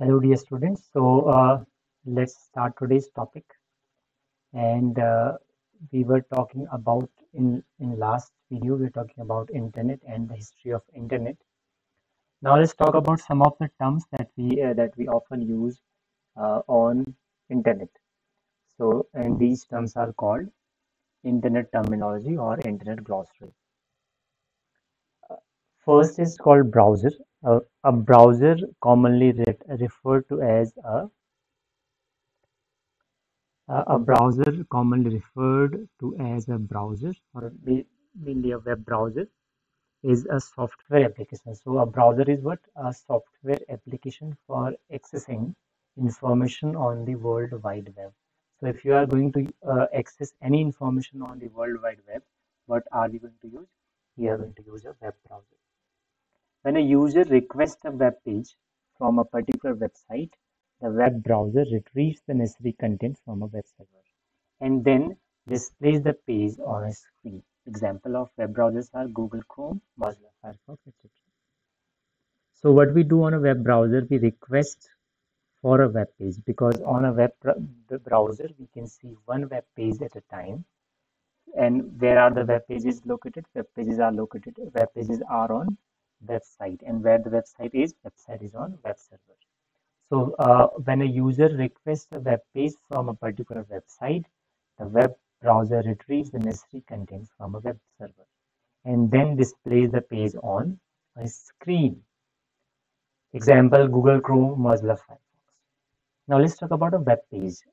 Hello, dear students. Let's start today's topic. And we were talking about in last video, we were talking about internet and the history of internet. Now let's talk about some of the terms that we often use on internet. And these terms are called internet terminology or internet glossary. First is called browser. A browser, commonly referred to as a browser, commonly referred to as a browser or mainly a web browser, is a software application. So a browser is what? A software application for accessing information on the World Wide Web. So if you are going to access any information on the World Wide Web, what are you going to use? You are going to use a web browser. When a user requests a web page from a particular website, the web browser retrieves the necessary content from a web server and then displays the page on a screen. Example of web browsers are Google Chrome, Mozilla Firefox, etc. So what we do on a web browser, we request for a web page because on a browser we can see one web page at a time. And where are the web pages located? Web pages are on website, and where the website is on web server. So when a user requests a web page from a particular website, the web browser retrieves the necessary content from a web server and then displays the page on a screen. Example, Google Chrome, Mozilla Firefox. Now let's talk about a web page.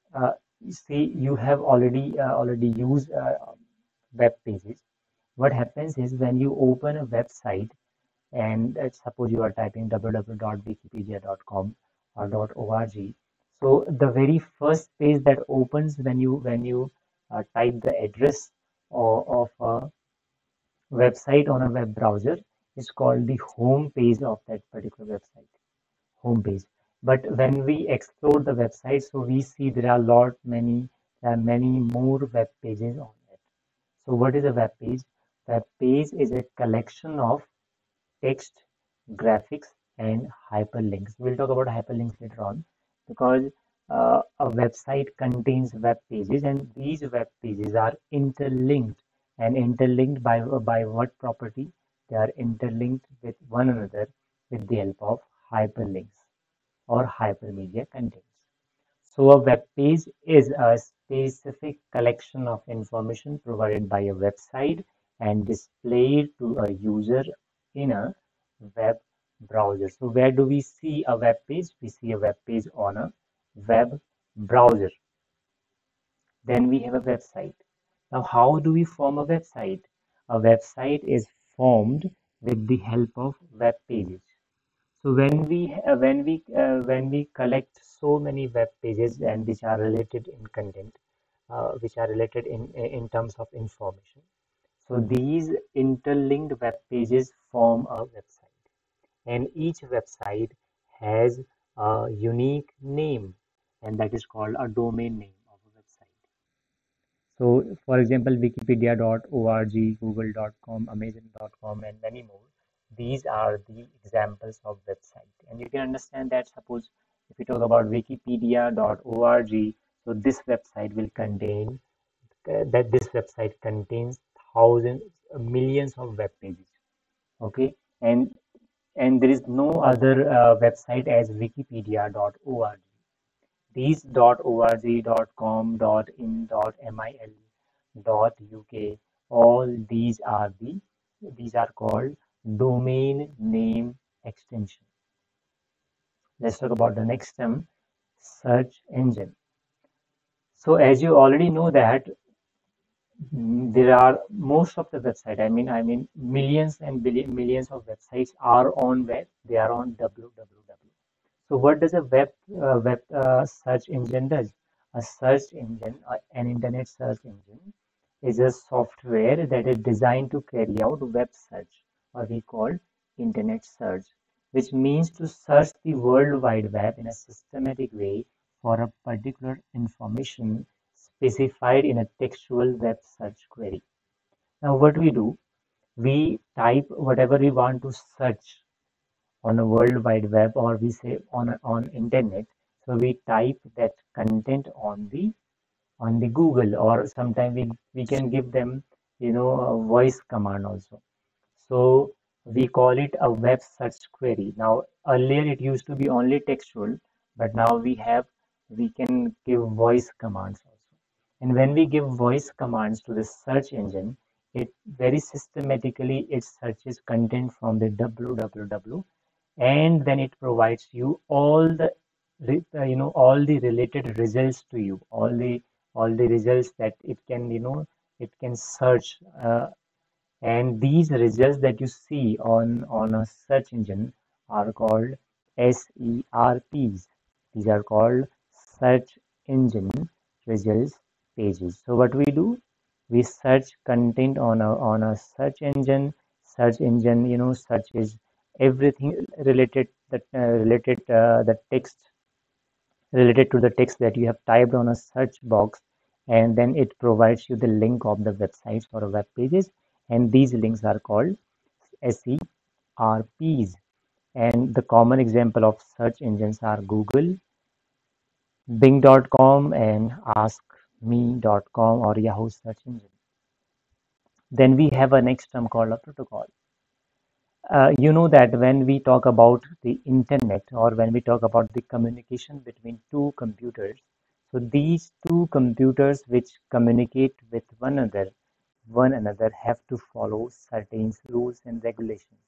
You see, you have already used web pages. What happens is when you open a website and suppose you are typing www.wikipedia.com or .org. So the very first page that opens when you type the address of a website on a web browser is called the home page of that particular website, home page. But when we explore the website, so we see there are many more web pages on it. So what is a web page? Web page is a collection of text, graphics, and hyperlinks. We'll talk about hyperlinks later on because a website contains web pages, and these web pages are interlinked. And interlinked by what property? They are interlinked with one another with the help of hyperlinks or hypermedia contents. So a web page is a specific collection of information provided by a website and displayed to a user in a web browser. So where do we see a web page? We see a web page on a web browser. Then we have a website. Now, how do we form a website? A website is formed with the help of web pages. So when we collect so many web pages and which are related in content, which are related in terms of information, so these interlinked web pages form a website, and each website has a unique name, and that is called a domain name of a website. So, for example, Wikipedia.org, Google.com, Amazon.com, and many more. These are the examples of website. And you can understand that suppose if we talk about Wikipedia.org, so this website contains thousands, millions of web pages. Okay, and there is no other website as Wikipedia.org. These .org, .com, .in, .mil, .uk, all these are called domain name extension. Let's talk about the next term, search engine. So as you already know that there are most of the website. I mean millions and millions of websites are on web. They are on www. So what does a web search engine does? A search engine, an internet search engine, is a software that is designed to carry out web search, or we call internet search, which means to search the World Wide Web in a systematic way for a particular information specified in a textual web search query. Now, what we do, we type whatever we want to search on a world wide web, or we say on internet. So we type that content on the Google, or sometimes we can give them, a voice command also. So we call it a web search query. Now earlier it used to be only textual, but now we can give voice commands also. And when we give voice commands to the search engine, it very systematically it searches content from the www, and then it provides you all the all the related results to you, all the results that it can search, and these results that you see on a search engine are called SERPs. These are called search engine results pages. So what we do, we search content on a search engine. Search engine, searches everything the text related to the text that you have typed on a search box, and then it provides you the link of the websites or web pages, and these links are called SERPs. And the common example of search engines are Google, Bing.com, and AskMe.com, or Yahoo search engine. Then we have a next term called a protocol. You know that when we talk about the internet, or when we talk about the communication between two computers, so these two computers which communicate with one another have to follow certain rules and regulations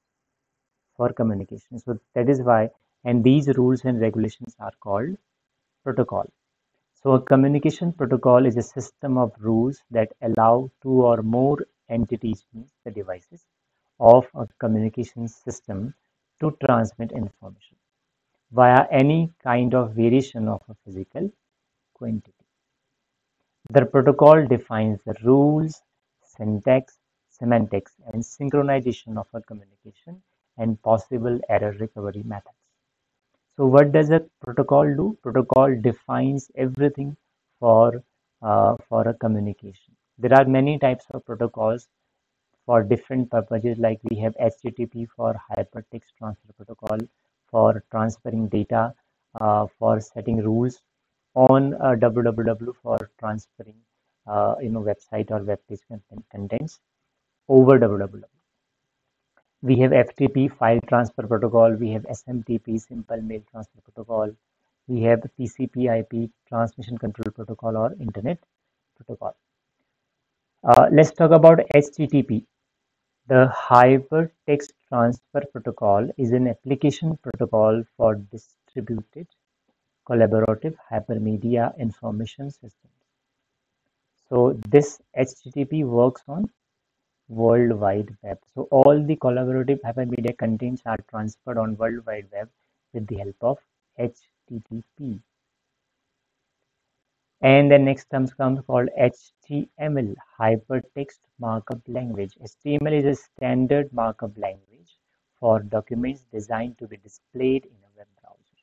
for communication. So that is why, and these rules and regulations are called protocol. So a communication protocol is a system of rules that allow two or more entities, means the devices, of a communication system to transmit information via any kind of variation of a physical quantity. The protocol defines the rules, syntax, semantics, and synchronization of a communication and possible error recovery methods. So what does a protocol do? Protocol defines everything for for a communication. There are many types of protocols for different purposes, like we have HTTP for hypertext transfer protocol for transferring data, for setting rules on www, for transferring website or web page contents over www. We have FTP, file transfer protocol. We have SMTP, simple mail transfer protocol. We have TCP/IP, transmission control protocol, or internet protocol. Let's talk about HTTP. The Hypertext Transfer Protocol is an application protocol for distributed collaborative hypermedia information systems. So this HTTP works on World Wide Web. So all the collaborative hypermedia contents are transferred on World Wide Web with the help of HTTP. And the next term comes called HTML, Hypertext Markup Language. HTML is a standard markup language for documents designed to be displayed in a web browser.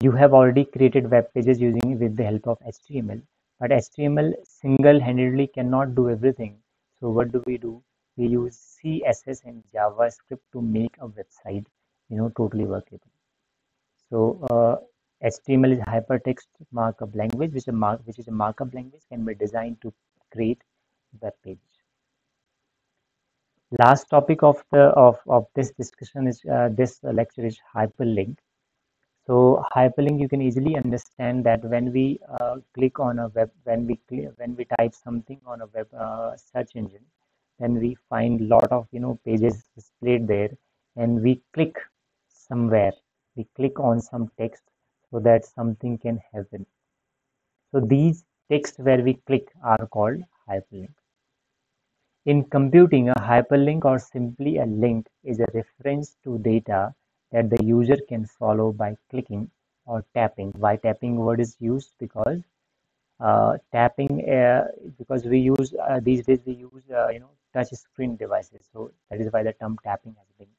You have already created web pages using with the help of HTML, but HTML single-handedly cannot do everything. So what do? We use CSS and JavaScript to make a website, totally workable. So HTML is hypertext markup language, which is a markup language can be designed to create web pages. Last topic of this discussion is this lecture is hyperlink. So hyperlink, you can easily understand that when we click on a web, when we type something on a web search engine, then we find lot of pages displayed there, and we click somewhere, we click on some text so that something can happen. So these text where we click are called hyperlink. In computing, a hyperlink, or simply a link, is a reference to data that the user can follow by clicking or tapping. Why tapping word is used? Tapping because we use these days we use touch screen devices. So that is why the term tapping has been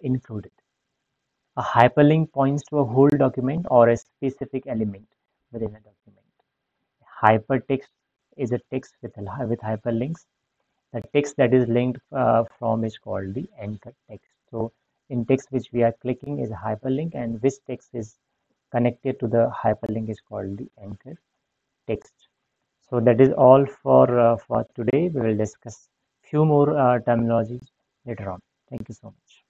included. A hyperlink points to a whole document or a specific element within a document. Hypertext is a text with hyperlinks. The text that is linked from is called the anchor text. So in text which we are clicking is a hyperlink, and which text is connected to the hyperlink is called the anchor text. So that is all for today. We will discuss few more terminologies later on. Thank you so much.